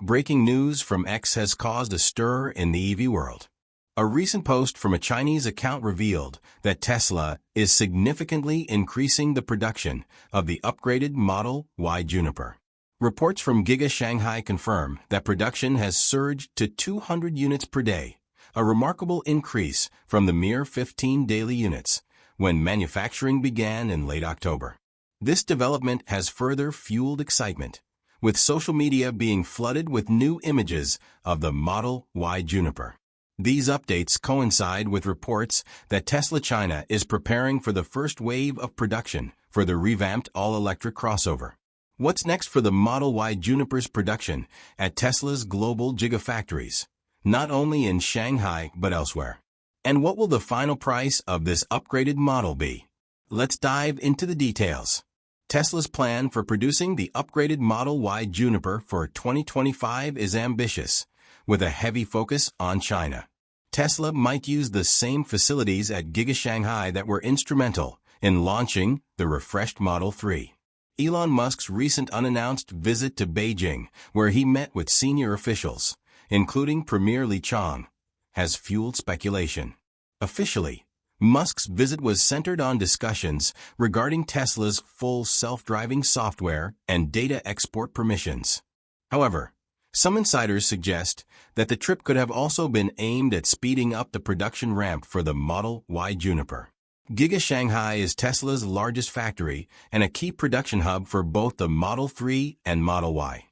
Breaking news from X has caused a stir in the EV world. A recent post from a Chinese account revealed that Tesla is significantly increasing the production of the upgraded Model Y Juniper. Reports from Giga Shanghai confirm that production has surged to 200 units per day, a remarkable increase from the mere 15 daily units when manufacturing began in late October. This development has further fueled excitement, with social media being flooded with new images of the Model Y Juniper. These updates coincide with reports that Tesla China is preparing for the first wave of production for the revamped all-electric crossover. What's next for the Model Y Juniper's production at Tesla's global Gigafactories, not only in Shanghai but elsewhere? And what will the final price of this upgraded model be? Let's dive into the details. Tesla's plan for producing the upgraded Model Y Juniper for 2025 is ambitious, with a heavy focus on China. Tesla might use the same facilities at Giga Shanghai that were instrumental in launching the refreshed Model 3. Elon Musk's recent unannounced visit to Beijing, where he met with senior officials, including Premier Li Qiang, has fueled speculation. Officially, Musk's visit was centered on discussions regarding Tesla's full self-driving software and data export permissions. However, some insiders suggest that the trip could have also been aimed at speeding up the production ramp for the Model Y Juniper. Giga Shanghai is Tesla's largest factory and a key production hub for both the Model 3 and Model Y.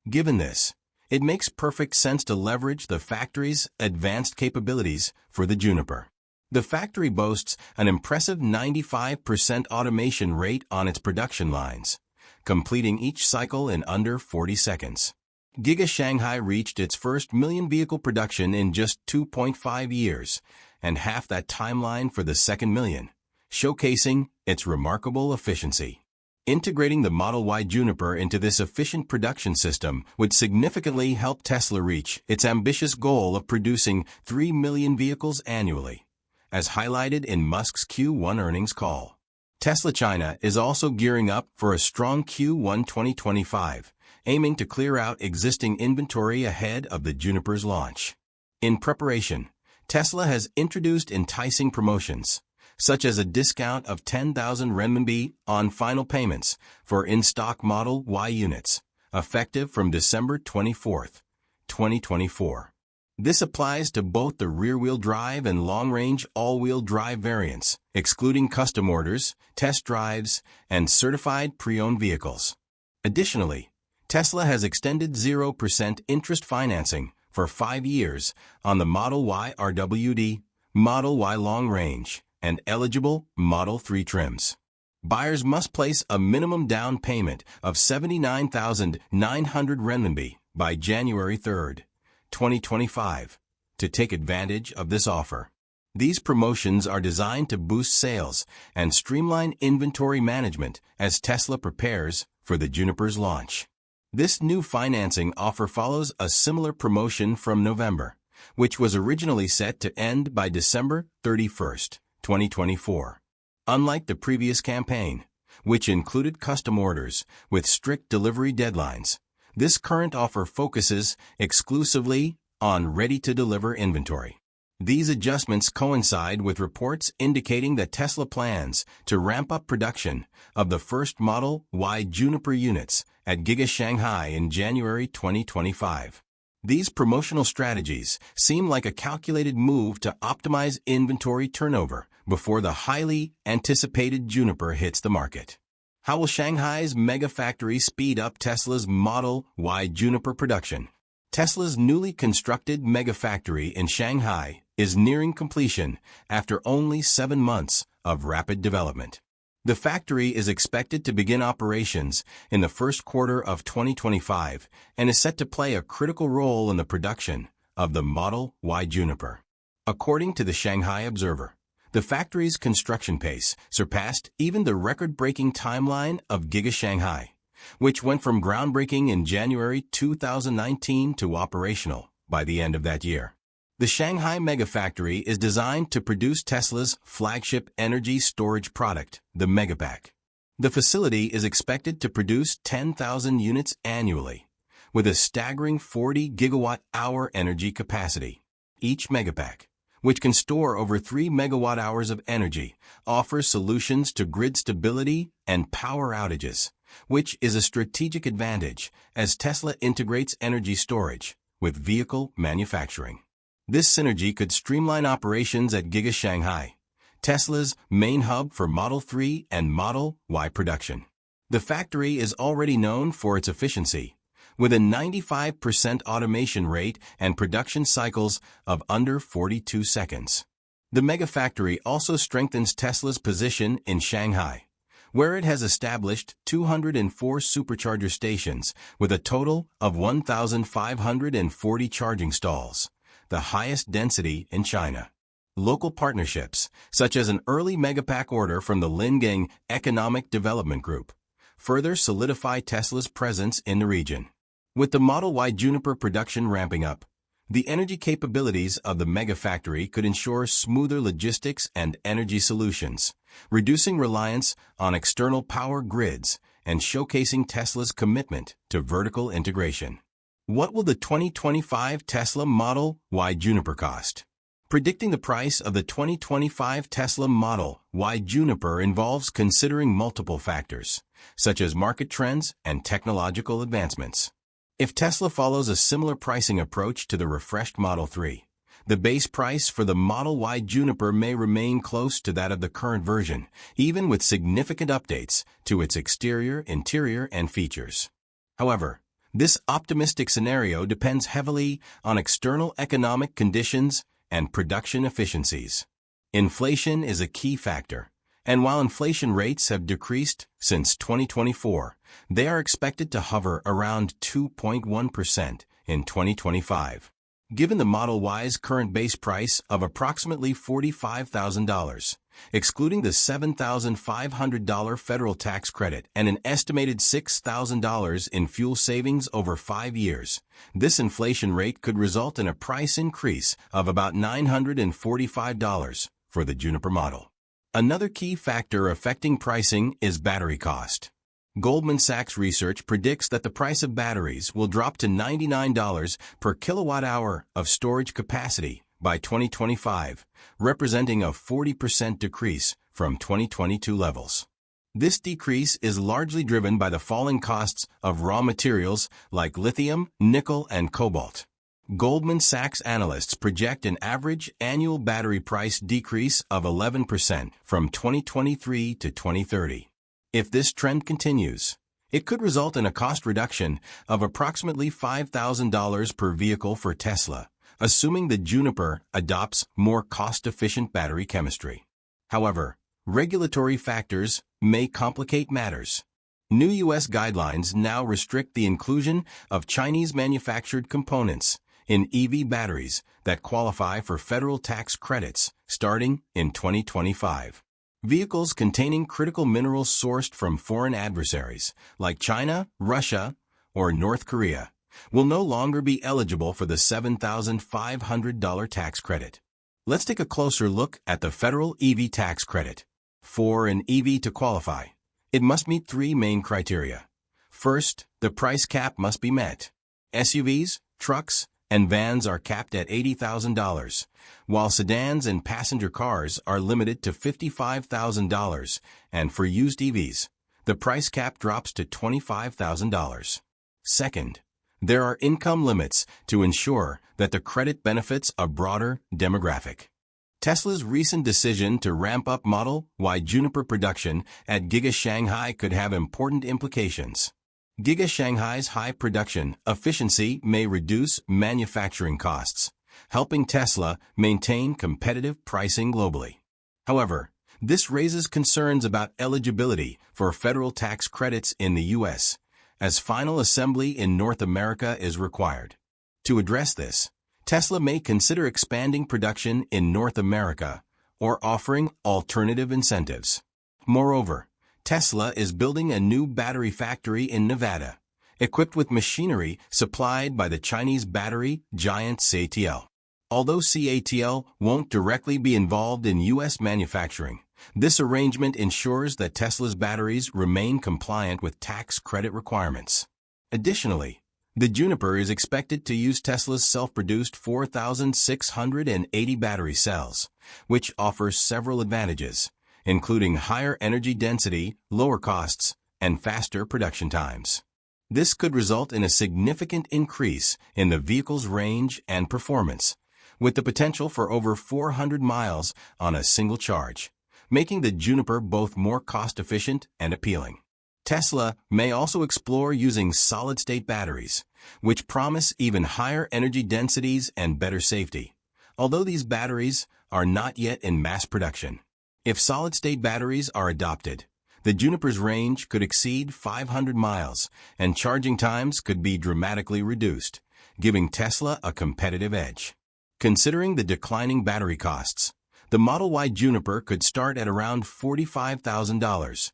Given this, it makes perfect sense to leverage the factory's advanced capabilities for the Juniper. The factory boasts an impressive 95% automation rate on its production lines, completing each cycle in under 40 seconds. Giga Shanghai reached its first million-vehicle production in just 2.5 years, and half that timeline for the second million, showcasing its remarkable efficiency. Integrating the Model Y Juniper into this efficient production system would significantly help Tesla reach its ambitious goal of producing 3 million vehicles annually, as highlighted in Musk's Q1 earnings call. Tesla China is also gearing up for a strong Q1 2025, aiming to clear out existing inventory ahead of the Juniper's launch. In preparation, Tesla has introduced enticing promotions, such as a discount of 10,000 renminbi on final payments for in-stock Model Y units, effective from December 24, 2024. This applies to both the rear-wheel drive and long-range all-wheel drive variants, excluding custom orders, test drives, and certified pre-owned vehicles. Additionally, Tesla has extended 0% interest financing for 5 years on the Model Y RWD, Model Y Long Range, and eligible Model 3 trims. Buyers must place a minimum down payment of 79,900 renminbi by January 3, 2025, to take advantage of this offer. These promotions are designed to boost sales and streamline inventory management as Tesla prepares for the Juniper's launch. This new financing offer follows a similar promotion from November, which was originally set to end by December 31, 2024. Unlike the previous campaign, which included custom orders with strict delivery deadlines, this current offer focuses exclusively on ready-to-deliver inventory. These adjustments coincide with reports indicating that Tesla plans to ramp up production of the first Model Y Juniper units at Giga Shanghai in January 2025. These promotional strategies seem like a calculated move to optimize inventory turnover before the highly anticipated Juniper hits the market. How will Shanghai's Mega Factory speed up Tesla's Model Y Juniper production? Tesla's newly constructed Mega Factory in Shanghai is nearing completion after only 7 months of rapid development. The factory is expected to begin operations in the first quarter of 2025 and is set to play a critical role in the production of the Model Y Juniper. According to the Shanghai Observer, the factory's construction pace surpassed even the record-breaking timeline of Giga Shanghai, which went from groundbreaking in January 2019 to operational by the end of that year. The Shanghai Mega Factory is designed to produce Tesla's flagship energy storage product, the Megapack. The facility is expected to produce 10,000 units annually, with a staggering 40 gigawatt-hour energy capacity. Each megapack, which can store over 3 megawatt-hours of energy, offers solutions to grid stability and power outages, which is a strategic advantage as Tesla integrates energy storage with vehicle manufacturing. This synergy could streamline operations at Giga Shanghai, Tesla's main hub for Model 3 and Model Y production. The factory is already known for its efficiency, with a 95% automation rate and production cycles of under 42 seconds. The Mega Factory also strengthens Tesla's position in Shanghai, where it has established 204 supercharger stations with a total of 1,540 charging stalls, the highest density in China. Local partnerships, such as an early megapack order from the Lingang Economic Development Group, further solidify Tesla's presence in the region. With the Model Y Juniper production ramping up, the energy capabilities of the Mega Factory could ensure smoother logistics and energy solutions, reducing reliance on external power grids and showcasing Tesla's commitment to vertical integration. What will the 2025 Tesla Model Y Juniper cost? Predicting the price of the 2025 Tesla Model Y Juniper involves considering multiple factors, such as market trends and technological advancements. If Tesla follows a similar pricing approach to the refreshed Model 3, the base price for the Model Y Juniper may remain close to that of the current version, even with significant updates to its exterior, interior, and features. However, this optimistic scenario depends heavily on external economic conditions and production efficiencies. Inflation is a key factor, and while inflation rates have decreased since 2024, they are expected to hover around 2.1% in 2025. Given the Model Y's current base price of approximately $45,000, excluding the $7,500 federal tax credit and an estimated $6,000 in fuel savings over 5 years, this inflation rate could result in a price increase of about $945 for the Juniper model. Another key factor affecting pricing is battery cost. Goldman Sachs research predicts that the price of batteries will drop to $99 per kilowatt-hour of storage capacity by 2025, representing a 40% decrease from 2022 levels. This decrease is largely driven by the falling costs of raw materials like lithium, nickel, and cobalt. Goldman Sachs analysts project an average annual battery price decrease of 11% from 2023 to 2030. If this trend continues, it could result in a cost reduction of approximately $5,000 per vehicle for Tesla, assuming the Juniper adopts more cost-efficient battery chemistry. However, regulatory factors may complicate matters. New U.S. guidelines now restrict the inclusion of Chinese-manufactured components in EV batteries that qualify for federal tax credits starting in 2025. Vehicles containing critical minerals sourced from foreign adversaries, like China, Russia, or North Korea, will no longer be eligible for the $7,500 tax credit. Let's take a closer look at the federal EV tax credit. For an EV to qualify, it must meet 3 main criteria. First, the price cap must be met. SUVs, trucks, and vans are capped at $80,000, while sedans and passenger cars are limited to $55,000, and for used EVs, the price cap drops to $25,000. Second, there are income limits to ensure that the credit benefits a broader demographic. Tesla's recent decision to ramp up Model Y Juniper production at Giga Shanghai could have important implications. Giga Shanghai's high production efficiency may reduce manufacturing costs, helping Tesla maintain competitive pricing globally. However, this raises concerns about eligibility for federal tax credits in the U.S., as final assembly in North America is required. To address this, Tesla may consider expanding production in North America or offering alternative incentives. Moreover, Tesla is building a new battery factory in Nevada, equipped with machinery supplied by the Chinese battery giant CATL. Although CATL won't directly be involved in U.S. manufacturing, this arrangement ensures that Tesla's batteries remain compliant with tax credit requirements. Additionally, The Juniper is expected to use Tesla's self-produced 4,680 battery cells, which offers several advantages, including higher energy density, lower costs, and faster production times. This could result in a significant increase in the vehicle's range and performance, with the potential for over 400 miles on a single charge, making the Juniper both more cost-efficient and appealing. Tesla may also explore using solid-state batteries, which promise even higher energy densities and better safety, although these batteries are not yet in mass production. If solid-state batteries are adopted, the Juniper's range could exceed 500 miles, and charging times could be dramatically reduced, giving Tesla a competitive edge. Considering the declining battery costs, the Model Y Juniper could start at around $45,000,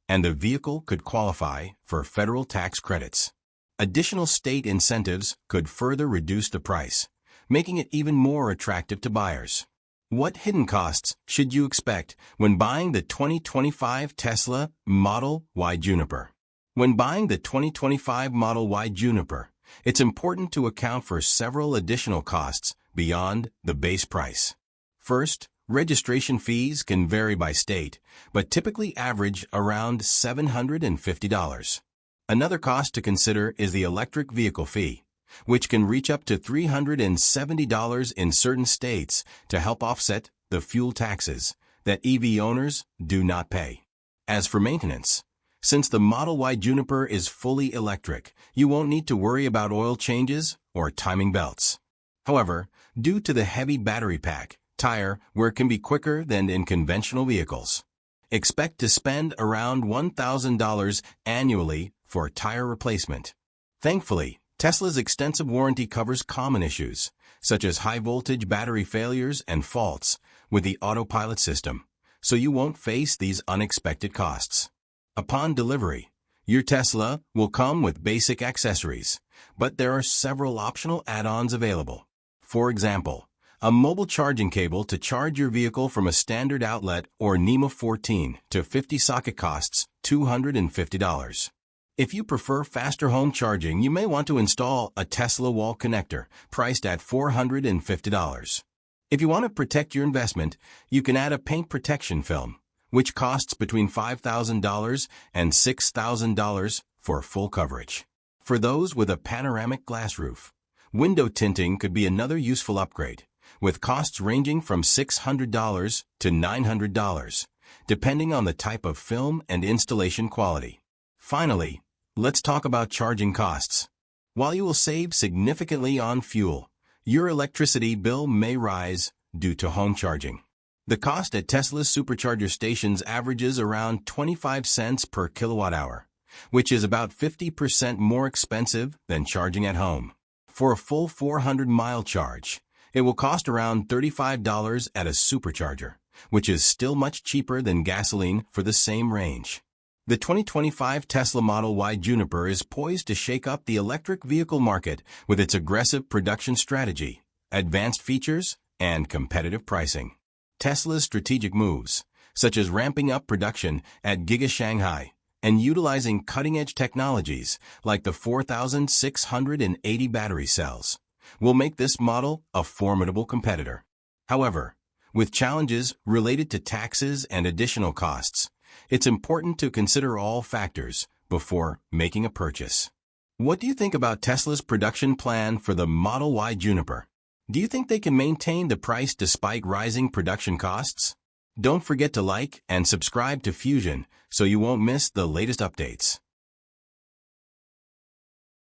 and the vehicle could qualify for federal tax credits. Additional state incentives could further reduce the price, making it even more attractive to buyers. What hidden costs should you expect when buying the 2025 Tesla Model Y Juniper? When buying the 2025 Model Y Juniper, it's important to account for several additional costs beyond the base price. First, registration fees can vary by state, but typically average around $750. Another cost to consider is the electric vehicle fee, which can reach up to $370 in certain states to help offset the fuel taxes that EV owners do not pay. As for maintenance, since the Model Y Juniper is fully electric, you won't need to worry about oil changes or timing belts. However, due to the heavy battery pack, tire wear can be quicker than in conventional vehicles. Expect to spend around $1,000 annually for tire replacement. Thankfully, Tesla's extensive warranty covers common issues, such as high-voltage battery failures and faults with the autopilot system, so you won't face these unexpected costs. Upon delivery, your Tesla will come with basic accessories, but there are several optional add-ons available. For example, a mobile charging cable to charge your vehicle from a standard outlet or NEMA 14 to 50 socket costs $250. If you prefer faster home charging, you may want to install a Tesla wall connector, priced at $450. If you want to protect your investment, you can add a paint protection film, which costs between $5,000 and $6,000 for full coverage. For those with a panoramic glass roof, window tinting could be another useful upgrade, with costs ranging from $600 to $900, depending on the type of film and installation quality. Finally, let's talk about charging costs. While you will save significantly on fuel, your electricity bill may rise due to home charging. The cost at Tesla's supercharger stations averages around 25 cents per kilowatt hour, which is about 50% more expensive than charging at home. For a full 400-mile charge, it will cost around $35 at a supercharger, which is still much cheaper than gasoline for the same range. The 2025 Tesla Model Y Juniper is poised to shake up the electric vehicle market with its aggressive production strategy, advanced features, and competitive pricing. Tesla's strategic moves, such as ramping up production at Giga Shanghai and utilizing cutting-edge technologies like the 4,680 battery cells, will make this model a formidable competitor. However, with challenges related to taxes and additional costs, it's important to consider all factors before making a purchase. What do you think about Tesla's production plan for the Model Y Juniper? Do you think they can maintain the price despite rising production costs? Don't forget to like and subscribe to Fusion so you won't miss the latest updates.